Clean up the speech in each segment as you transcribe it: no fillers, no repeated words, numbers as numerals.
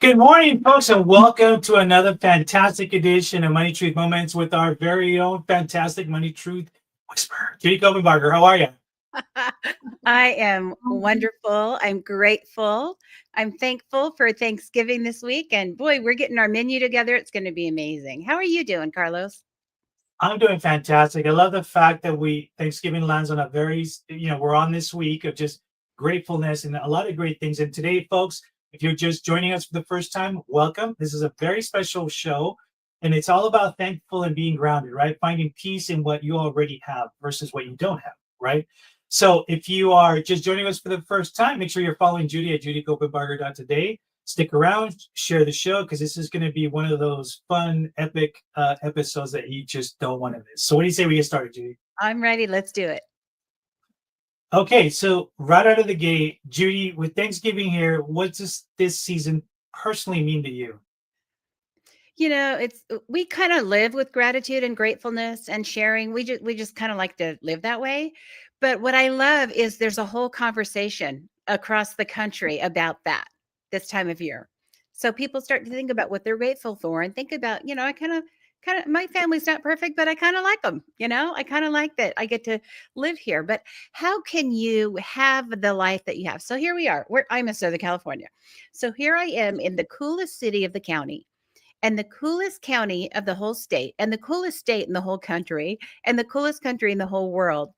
Good morning, folks, and welcome to another fantastic edition of Money Truth Moments with our very own fantastic Money Truth Whisperer, Judy Copenbarger. How are you? I am wonderful. I'm grateful. I'm thankful for Thanksgiving this week. And boy, we're getting our menu together. It's going to be amazing. How are you doing, Carlos? I'm doing fantastic. I love the fact that we Thanksgiving lands on a very, we're on this week of just gratefulness and a lot of great things. And today, folks, if you're just joining us for the first time, welcome. This is a very special show, and it's all about thankful and being grounded, right? Finding peace in what you already have versus what you don't have, right? So if you are just joining us for the first time, make sure you're following Judy at judycopenbarger.today. Stick around, share the show, because this is going to be one of those fun, epic episodes that you just don't want to miss. So what do you say we get started, Judy? I'm ready. Let's do it. Okay, so right out of the gate, Judy, with Thanksgiving here, what does this season personally mean to you? It's we kind of live with gratitude and gratefulness and sharing. We just kind of like to live that way. But what I love is there's a whole conversation across the country about that this time of year. So people start to think about what they're grateful for and think about, I kind of my family's not perfect, but I kind of like them, I kind of like that I get to live here. But how can you have the life that you have? So here we are. I'm in Southern California. So here I am in the coolest city of the county and the coolest county of the whole state and the coolest state in the whole country and the coolest country in the whole world.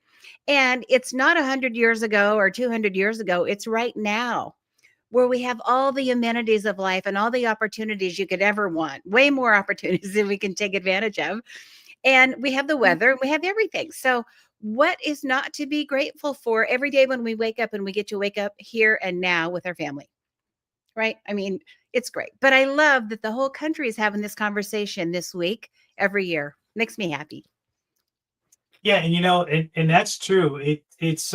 And it's not 100 years ago or 200 years ago. It's right now where we have all the amenities of life and all the opportunities you could ever want, way more opportunities than we can take advantage of. And we have the weather and we have everything. So, what is not to be grateful for every day when we wake up and we get to wake up here and now with our family? Right? I mean, it's great. But I love that the whole country is having this conversation this week every year. Makes me happy. Yeah, and and that's true. It's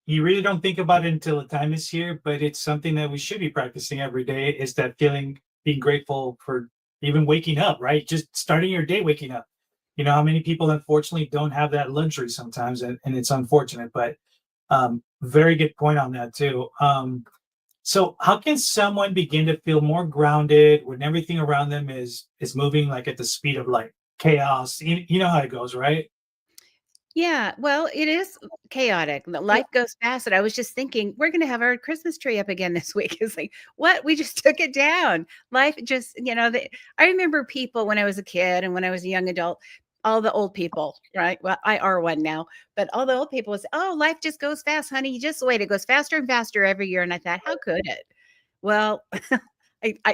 you really don't think about it until the time is here, but it's something that we should be practicing every day, is that feeling, being grateful for even waking up, right? Just starting your day waking up. You know how many people unfortunately don't have that luxury sometimes, and it's unfortunate, but very good point on that too. So how can someone begin to feel more grounded when everything around them is moving like at the speed of like chaos? You know how it goes, right? Yeah, well, it is chaotic. Life goes fast. And I was just thinking, we're going to have our Christmas tree up again this week. It's like, what? We just took it down. Life just, I remember people when I was a kid and when I was a young adult, all the old people, right? Well, I are one now, but all the old people was, oh, life just goes fast, honey. You just wait. It goes faster and faster every year. And I thought, how could it? Well,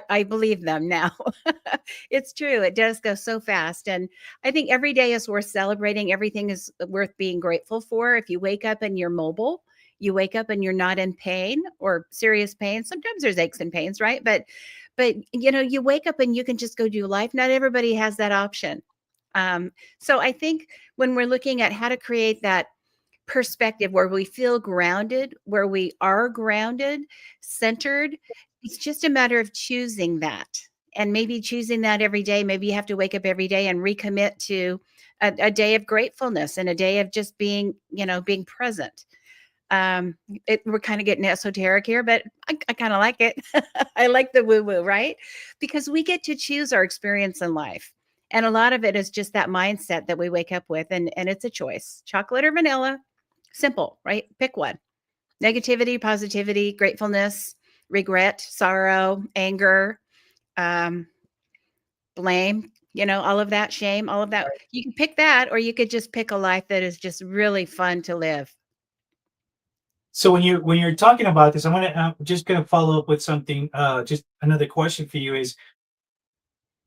I believe them now. It's true. It does go so fast. And I think every day is worth celebrating. Everything is worth being grateful for. If you wake up and you're mobile, you wake up and you're not in pain or serious pain. Sometimes there's aches and pains, right? But you wake up and you can just go do life. Not everybody has that option. So I think when we're looking at how to create that perspective where we feel grounded, where we are grounded, centered, it's just a matter of choosing that and maybe choosing that every day. Maybe you have to wake up every day and recommit to a day of gratefulness and a day of just being present. We're kind of getting esoteric here, but I kind of like it. I like the woo woo, right? Because we get to choose our experience in life. And a lot of it is just that mindset that we wake up with. And it's a choice, chocolate or vanilla. Simple, right? Pick one. Negativity, positivity, gratefulness, regret, sorrow, anger, um, blame, all of that, shame, all of that. You can pick that, or you could just pick a life that is just really fun to live. So when you're talking about this, I'm just gonna follow up with something. Just another question for you is,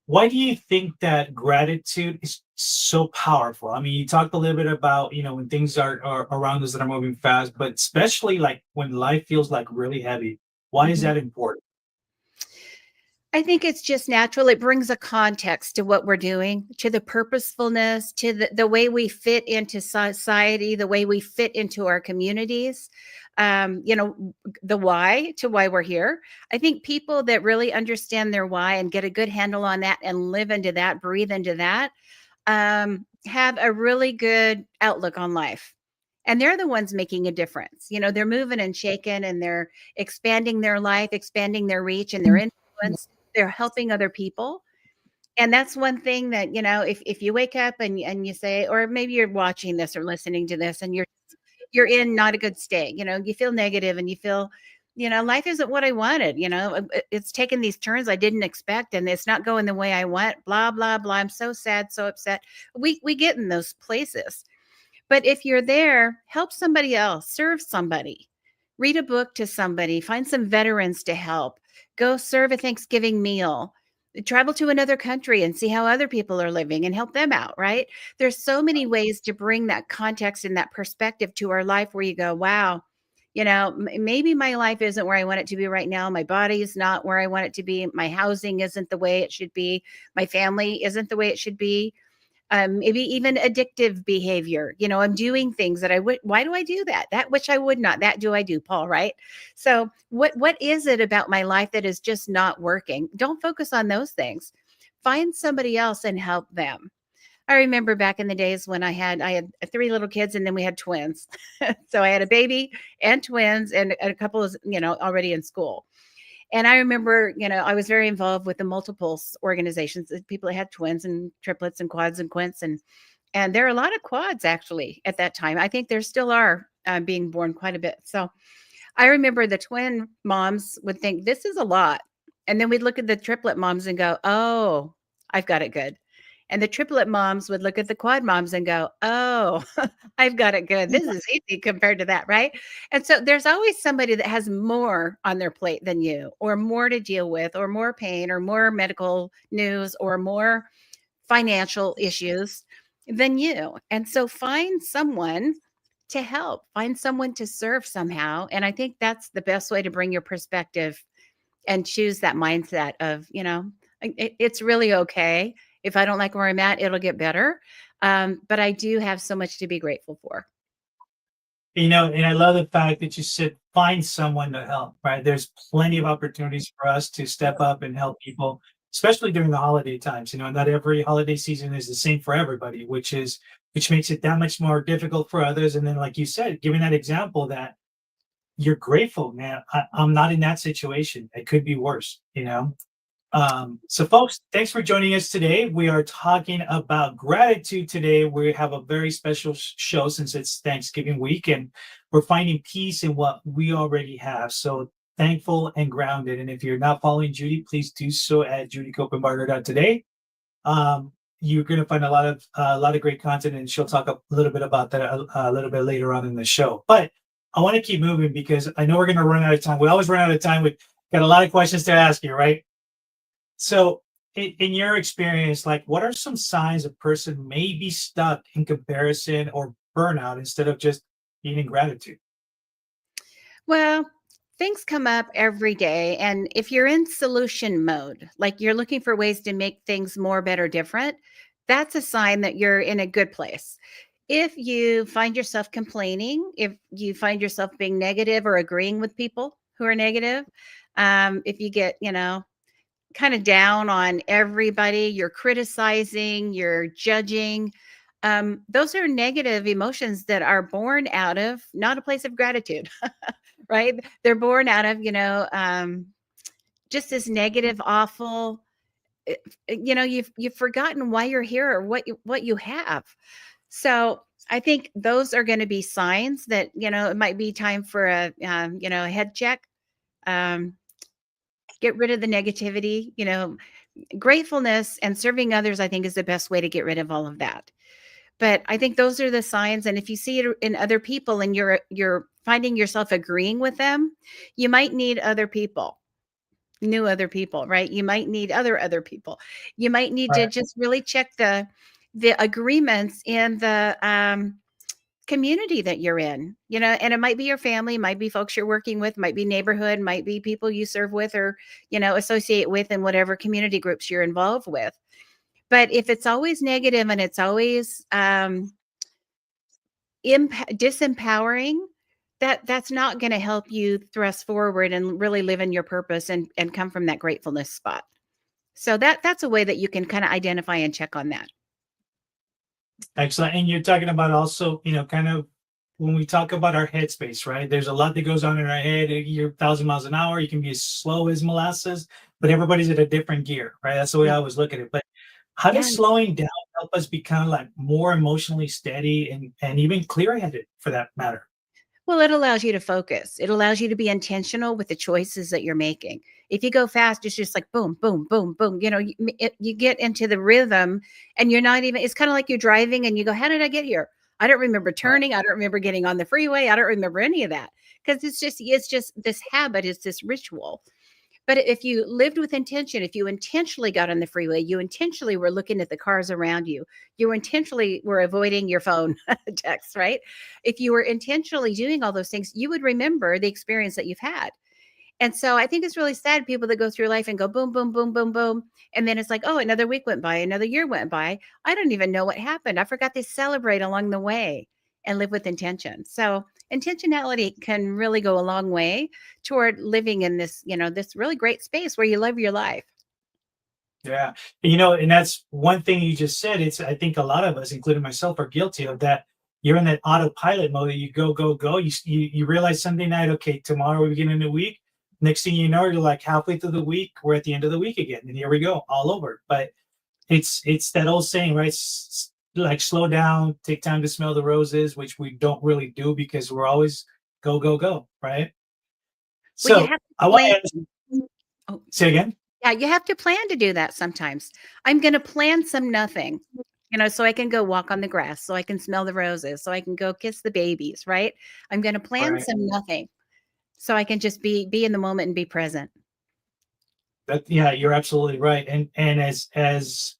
why do you think that gratitude is so powerful? I mean, you talked a little bit about, when things are around us that are moving fast, but especially like when life feels like really heavy. Why is Mhm. that important? I think it's just natural. It brings a context to what we're doing, to the purposefulness, to the way we fit into society, the way we fit into our communities, the why to why we're here. I think people that really understand their why and get a good handle on that and live into that, breathe into that, have a really good outlook on life. And they're the ones making a difference. They're moving and shaking and they're expanding their life, expanding their reach and their influence influence. They're helping other people. And that's one thing that, if you wake up and you say, or maybe you're watching this or listening to this and you're in not a good state, you feel negative and you feel, life isn't what I wanted, it's taken these turns I didn't expect and it's not going the way I want, blah, blah, blah. I'm so sad, so upset. We get in those places. But if you're there, help somebody else, serve somebody, read a book to somebody, find some veterans to help, go serve a Thanksgiving meal, travel to another country and see how other people are living and help them out, right? There's so many ways to bring that context and that perspective to our life where you go, wow, maybe my life isn't where I want it to be right now. My body is not where I want it to be. My housing isn't the way it should be. My family isn't the way it should be. Maybe even addictive behavior. I'm doing things that I would. Why do I do that? That which I would not. That do I do, Paul? Right. So what is it about my life that is just not working? Don't focus on those things. Find somebody else and help them. I remember back in the days when I had 3 little kids and then we had twins. So I had a baby and twins and a couple is already in school. And I remember, I was very involved with the multiples organizations, the people that had twins and triplets and quads and quints. And there are a lot of quads actually at that time. I think there still are being born quite a bit. So I remember the twin moms would think this is a lot. And then we'd look at the triplet moms and go, oh, I've got it good. And the triplet moms would look at the quad moms and go, oh, I've got it good. This is easy compared to that, right? And so there's always somebody that has more on their plate than you, or more to deal with, or more pain, or more medical news, or more financial issues than you. And so find someone to help, find someone to serve somehow. And I think that's the best way to bring your perspective and choose that mindset of, it's really okay. If I don't like where I'm at, it'll get better. But I do have so much to be grateful for. And I love the fact that you said find someone to help, right? There's plenty of opportunities for us to step up and help people, especially during the holiday times. Not every holiday season is the same for everybody, which makes it that much more difficult for others. And then, like you said, giving that example that you're grateful, man. I'm not in that situation. It could be worse. So folks, thanks for joining us today. We are talking about gratitude today. We have a very special show since it's Thanksgiving week and we're finding peace in what we already have. So thankful and grounded. And if you're not following Judy, please do so at judycopenbarger.today. You're going to find a lot of great content and she'll talk a little bit about that a little bit later on in the show. But I want to keep moving because I know we're going to run out of time. We always run out of time. We've got a lot of questions to ask you, right? So, in your experience, like what are some signs a person may be stuck in comparison or burnout instead of just being in gratitude? Well, things come up every day. And if you're in solution mode, like you're looking for ways to make things more, better, different, that's a sign that you're in a good place. If you find yourself complaining, if you find yourself being negative or agreeing with people who are negative, if you get, kind of down on everybody, you're criticizing, you're judging. Those are negative emotions that are born out of not a place of gratitude, right? They're born out of, just this negative, awful. You've forgotten why you're here or what you have. So I think those are going to be signs that it might be time for a head check. Um, get rid of the negativity. Gratefulness and serving others, I think, is the best way to get rid of all of that. But I think those are the signs. And if you see it in other people and you're finding yourself agreeing with them, you might need other people, new other people, right? You might need other people. You might need to Right. just really check the agreements in the community that you're in, and it might be your family, might be folks you're working with, might be neighborhood, might be people you serve with or, associate with in whatever community groups you're involved with. But if it's always negative and it's always disempowering, that's not going to help you thrust forward and really live in your purpose and come from that gratefulness spot. So that's a way that you can kind of identify and check on that. Excellent. And you're talking about also, kind of when we talk about our headspace, right? There's a lot that goes on in our head. You're 1,000 miles an hour. You can be as slow as molasses, but everybody's at a different gear, right? That's the way Yeah. I always look at it. But how does Yeah. slowing down help us become like more emotionally steady and even clear-headed for that matter? Well, it allows you to focus. It allows you to be intentional with the choices that you're making. If you go fast, it's just like boom, boom, boom, boom. You get into the rhythm and you're not even, it's kind of like you're driving and you go, how did I get here? I don't remember Right. turning. I don't remember getting on the freeway. I don't remember any of that because it's just this habit, it's this ritual. But if you lived with intention, if you intentionally got on the freeway, you intentionally were looking at the cars around you, you intentionally were avoiding your phone texts, right? If you were intentionally doing all those things, you would remember the experience that you've had. And so I think it's really sad people that go through life and go boom, boom, boom, boom, boom. And then it's like, oh, another week went by, another year went by. I don't even know what happened. I forgot to celebrate along the way and live with intention. So intentionality can really go a long way toward living in this, this really great space where you live your life. Yeah. And that's one thing you just said. It's I think a lot of us, including myself, are guilty of that. You're in that autopilot mode that you go, go, go. You realize Sunday night, okay, tomorrow we begin a new week. Next thing you know, you're like halfway through the week, we're at the end of the week again. And here we go, all over. But it's that old saying, right? Like slow down, take time to smell the roses, which we don't really do because we're always go, go, go, right? Well, you So have to I want plan. to ask, Oh, say again. yeah, you have to plan to do that sometimes. I'm going to plan some nothing, so I can go walk on the grass, so I can smell the roses, so I can go kiss the babies, right? I'm going to All plan right. some nothing so I can just be in the moment and be present. That yeah, you're absolutely right. And as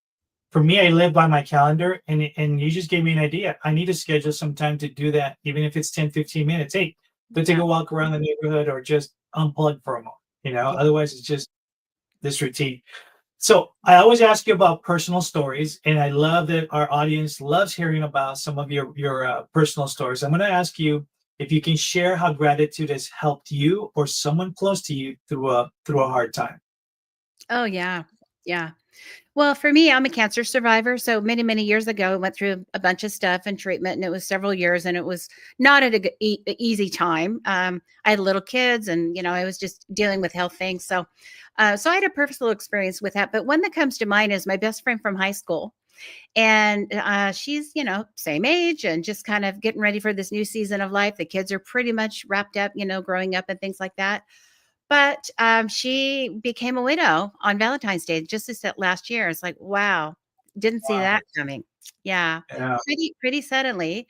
for me, I live by my calendar and you just gave me an idea. I need to schedule some time to do that, even if it's 10, 15 minutes. Hey, go take Yeah. a walk around the neighborhood or just unplug for a moment. Yeah. Otherwise it's just this routine. So I always ask you about personal stories, and I love that our audience loves hearing about some of your personal stories. I'm going to ask you if you can share how gratitude has helped you or someone close to you through a hard time. Oh, yeah. Yeah. Well, for me, I'm a cancer survivor. So many, many years ago, I went through a bunch of stuff and treatment, and it was several years, and it was not at a easy time. I had little kids, and I was just dealing with health things. So I had a personal experience with that. But one that comes to mind is my best friend from high school, and she's same age and just kind of getting ready for this new season of life. The kids are pretty much wrapped up, growing up and things like that. But, she became a widow on Valentine's Day just this last year. It's like, wow, didn't see Wow. that coming. Yeah, Yeah. pretty suddenly.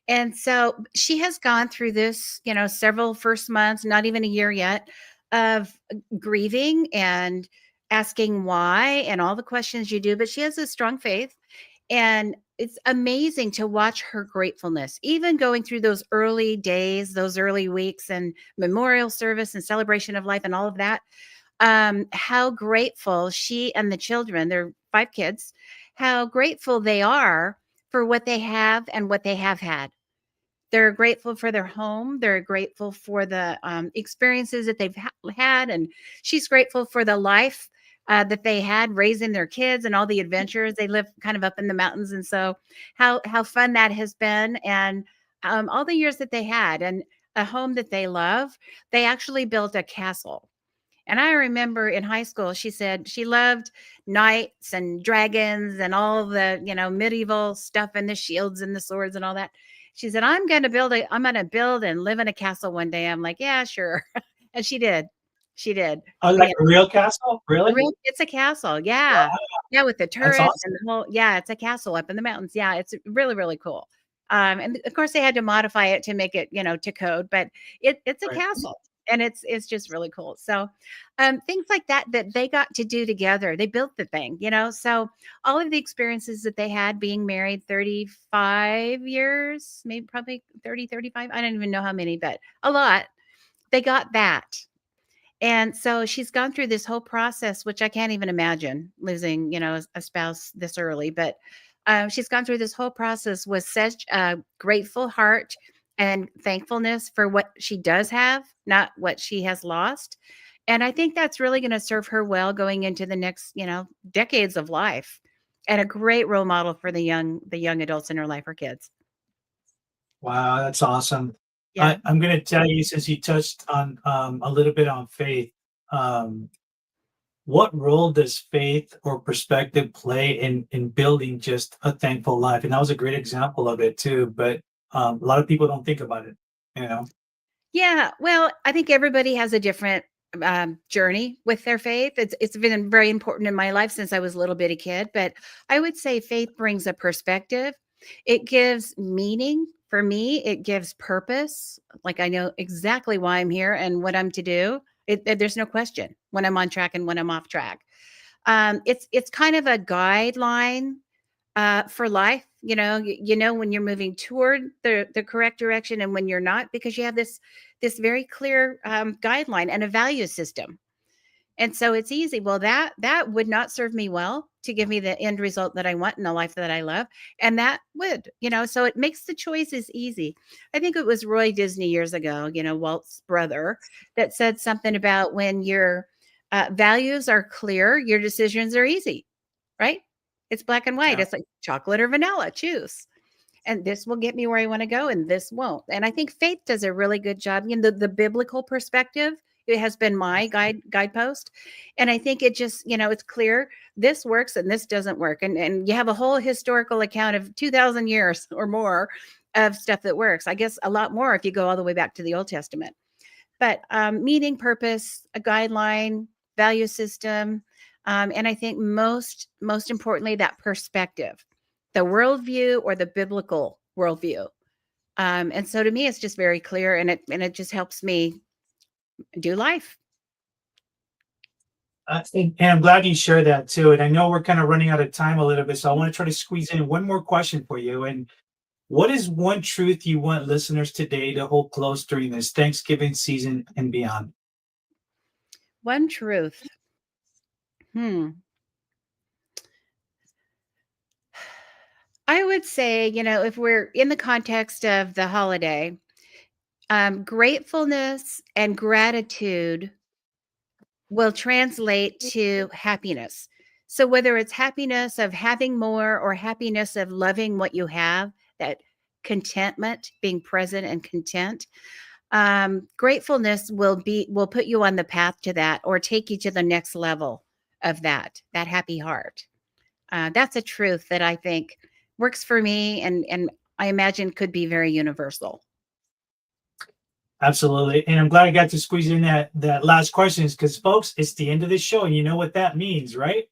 And so she has gone through this, several first months, not even a year yet, of grieving and asking why and all the questions you do, but she has a strong faith, and it's amazing to watch her gratefulness, even going through those early days, those early weeks, and memorial service and celebration of life and all of that. How grateful she and the children, their 5 kids, how grateful they are for what they have and what they have had. They're grateful for their home. They're grateful for the experiences that they've had, and she's grateful for the life that they had raising their kids and all the adventures. They live kind of up in the mountains, and so how fun that has been, and all the years that they had, and a home that they love. They actually built a castle. And I remember in high school, she said she loved knights and dragons and all the, medieval stuff and the shields and the swords and all that. She said, I'm going to build and live in a castle one day. I'm like, yeah, sure. And she did. She did. Oh, like a real castle? Really? It's a castle, Wow, yeah. Yeah, with the that's turrets and awesome. the whole yeah, it's a castle up in the mountains, yeah, it's really, really cool. And of course, they had to modify it to make it, to code, but it's a Right. castle, and it's just really cool. So, things like that they got to do together, they built the thing, so all of the experiences that they had being married 35 years, maybe probably 30, 35, I don't even know how many, but a lot, they got that. And so she's gone through this whole process, which I can't even imagine losing, a spouse this early. But she's gone through this whole process with such a grateful heart and thankfulness for what she does have, not what she has lost. And I think that's really going to serve her well going into the next, decades of life. And a great role model for the young adults in her life, her kids. Wow, that's awesome. Yeah. I'm going to tell you, since you touched on a little bit on faith, um, what role does faith or perspective play in building just a thankful life? And that was a great example of it too. But a lot of people don't think about it. You know, Yeah, well, I think everybody has a different journey with their faith. It's been very important in my life since I was a little bitty kid. But I would say faith brings a perspective. It gives meaning for me. It gives purpose. Like I know exactly why I'm here and what I'm to do. There's no question when I'm on track and when I'm off track. It's kind of a guideline for life. You know when you're moving toward the correct direction and when you're not, because you have this very clear guideline and a value system. And so it's easy. Well, that would not serve me well to give me the end result that I want in the life that I love. And that would, so it makes the choices easy. I think it was Roy Disney years ago, Walt's brother, that said something about when your values are clear, your decisions are easy, right? It's black and white. yeah, It's like chocolate or vanilla, choose. And this will get me where I want to go and this won't. And I think faith does a really good job. The biblical perspective, it has been my guidepost. And I think it just, it's clear this works and this doesn't work. And you have a whole historical account of 2,000 years or more of stuff that works. I guess a lot more if you go all the way back to the Old Testament. But meaning, purpose, a guideline, value system, and I think most importantly, that perspective, the worldview or the biblical worldview. And so to me, it's just very clear, and it just helps me do life. and I'm glad you shared that too. And I know we're kind of running out of time a little bit, so I want to try to squeeze in one more question for you. And what is one truth you want listeners today to hold close during this Thanksgiving season and beyond? One truth. Hmm. I would say, if we're in the context of the holiday, gratefulness and gratitude will translate to happiness. So whether it's happiness of having more or happiness of loving what you have, that contentment, being present and content, gratefulness will put you on the path to that or take you to the next level of that happy heart. That's a truth that I think works for me and I imagine could be very universal. Absolutely. And I'm glad I got to squeeze in that last question because folks, it's the end of the show and you know what that means, right?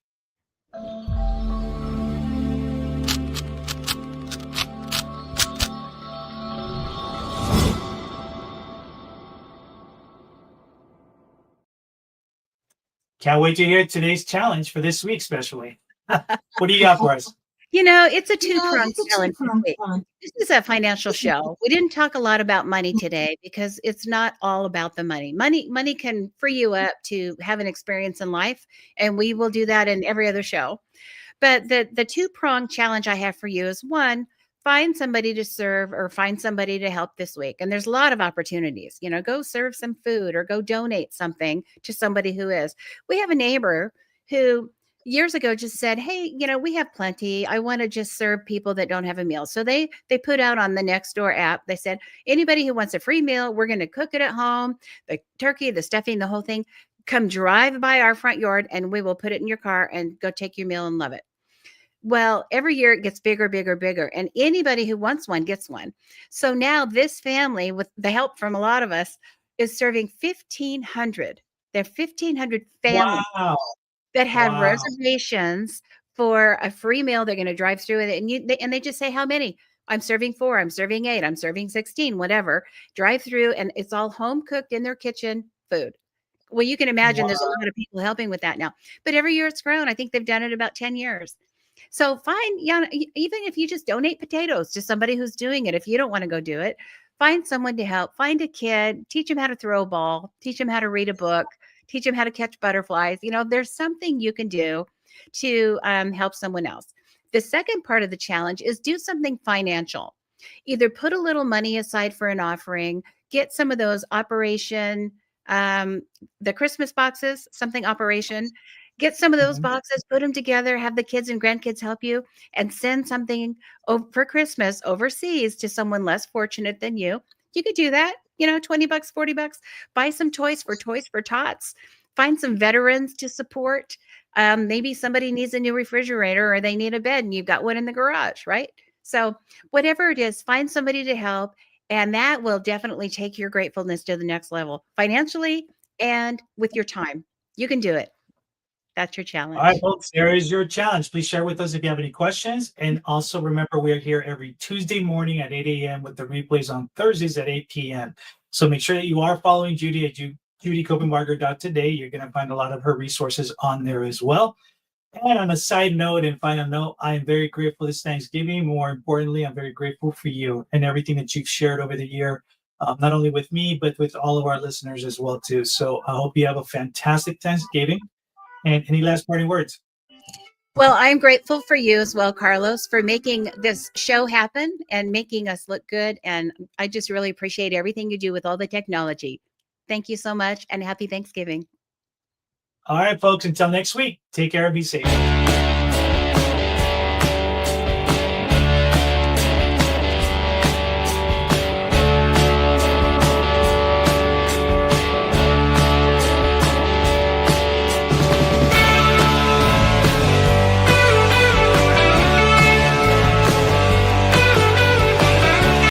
Can't wait to hear today's challenge for this week, especially. What do you got for us? It's a two-pronged challenge this week. This is a financial show. We didn't talk a lot about money today because it's not all about the money. Money can free you up to have an experience in life, and we will do that in every other show. But the two-pronged challenge I have for you is one, find somebody to serve or find somebody to help this week. And there's a lot of opportunities. Go serve some food or go donate something to somebody who is. We have a neighbor who years ago just said, "Hey, we have plenty. I want to just serve people that don't have a meal." So they put out on the Nextdoor app. They said, "Anybody who wants a free meal, we're going to cook it at home. The turkey, the stuffing, the whole thing. Come drive by our front yard and we will put it in your car and go take your meal and love it." Well, every year it gets bigger, bigger, bigger, and anybody who wants one gets one. So now this family, with the help from a lot of us, is serving 1,500. They're 1,500 families Wow. that have Wow. reservations for a free meal. They're going to drive through it, and they just say how many. I'm serving 4. I'm serving 8. I'm serving 16. Whatever. Drive through, and it's all home cooked in their kitchen food. Well, you can imagine there's a Wow. lot of people helping with that now. But every year it's grown. I think they've done it about 10 years. So find, even if you just donate potatoes to somebody who's doing it, if you don't want to go do it, find someone to help. Find a kid, teach them how to throw a ball, teach them how to read a book, teach them how to catch butterflies. There's something you can do to help someone else. The second part of the challenge is do something financial. Either put a little money aside for an offering, get some of those Operation, the Christmas boxes, something Operation, Get some of those Mhm. boxes, put them together, have the kids and grandkids help you, and send something for Christmas overseas to someone less fortunate than you. You could do that, 20 bucks, 40 bucks. Buy some Toys for Tots. Find some veterans to support. Maybe somebody needs a new refrigerator or they need a bed and you've got one in the garage, right? So, whatever it is, find somebody to help. And that will definitely take your gratefulness to the next level financially and with your time. You can do it. That's your All right, challenge. folks, there is your challenge. Please share with us if you have any questions. And also remember, we are here every Tuesday morning at 8 a.m. with the replays on Thursdays at 8 p.m. So make sure that you are following Judy at judycopenbarger.today. You're going to find a lot of her resources on there as well. And on a side note and final note, I am very grateful this Thanksgiving. More importantly, I'm very grateful for you and everything that you've shared over the year, not only with me, but with all of our listeners as well, too. So I hope you have a fantastic Thanksgiving. And any last parting words? Well, I'm grateful for you as well, Carlos, for making this show happen and making us look good. And I just really appreciate everything you do with all the technology. Thank you so much and happy Thanksgiving. All right, folks, until next week, take care and be safe.